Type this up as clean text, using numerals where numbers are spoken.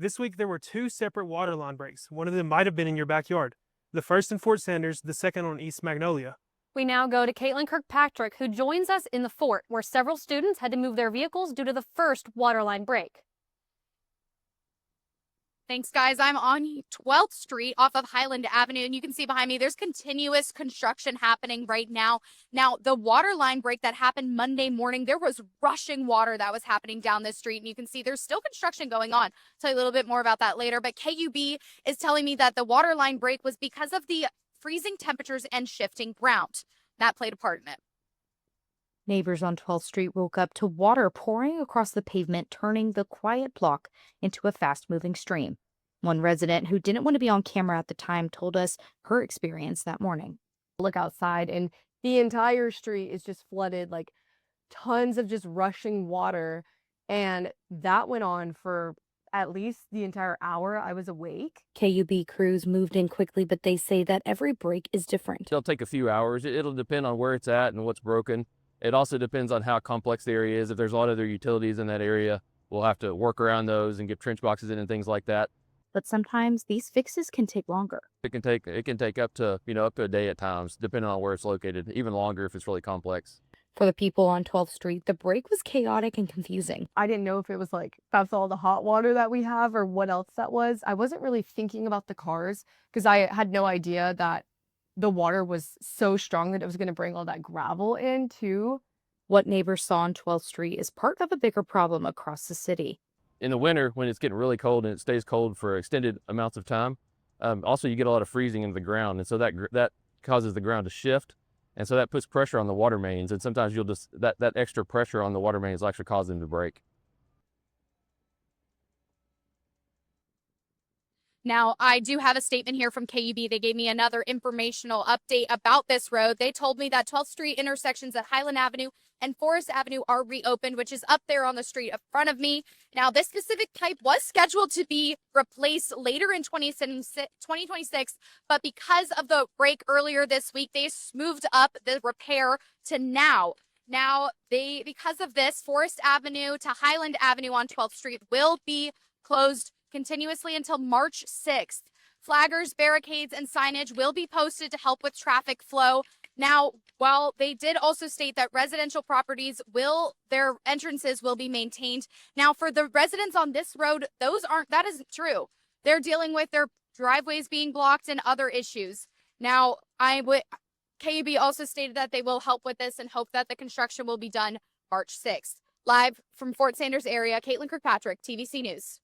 This week there were two separate water line breaks. One of them might have been in your backyard. The first in Fort Sanders, the second on East Magnolia. We now go to Kaitlyn Kirkpatrick, who joins us in the fort, where several students had to move their vehicles due to the first waterline break. Thanks, guys. I'm on 12th Street off of Highland Avenue, and you can see behind me there's continuous construction happening right now. Now, the water line break that happened Monday morning, there was rushing water that was happening down this street, and you can see there's still construction going on. I'll tell you a little bit more about that later, but KUB is telling me that the water line break was because of the freezing temperatures and shifting ground. That played a part in it. Neighbors on 12th Street woke up to water pouring across the pavement, turning the quiet block into a fast-moving stream. One resident who didn't want to be on camera at the time told us her experience that morning. Look outside, and the entire street is just flooded, like tons of just rushing water. And that went on for at least the entire hour I was awake. KUB crews moved in quickly, but they say that every break is different. It'll take a few hours. It'll depend on where it's at and what's broken. It also depends on how complex the area is. If there's a lot of other utilities in that area, we'll have to work around those and get trench boxes in and things like that. But sometimes these fixes can take longer. It can take up to a day at times, depending on where it's located, even longer if it's really complex. For the people on 12th Street, the break was chaotic and confusing. I didn't know if it was like that's all the hot water that we have or what else that was. I wasn't really thinking about the cars because I had no idea that the water was so strong that it was going to bring all that gravel in too. What neighbors saw on 12th Street is part of a bigger problem across the city. In the winter, when it's getting really cold and it stays cold for extended amounts of time, also you get a lot of freezing in the ground, and so that causes the ground to shift, and so that puts pressure on the water mains, and sometimes you'll just that extra pressure on the water mains will actually cause them to break. Now, I do have a statement here from KUB. They gave me another informational update about this road. They told me that 12th Street intersections at Highland Avenue and Forest Avenue are reopened, which is up there on the street in front of me. Now, this specific pipe was scheduled to be replaced later in 2026, but because of the break earlier this week, they moved up the repair to now. Now, because of this, Forest Avenue to Highland Avenue on 12th Street will be closed continuously until March 6th. Flaggers, barricades, and signage will be posted to help with traffic flow. Now, while they did also state that residential properties their entrances will be maintained. Now, for the residents on this road, that isn't true. They're dealing with their driveways being blocked and other issues. Now, KUB also stated that they will help with this and hope that the construction will be done March 6th. Live from Fort Sanders area, Kaitlyn Kirkpatrick, TVC News.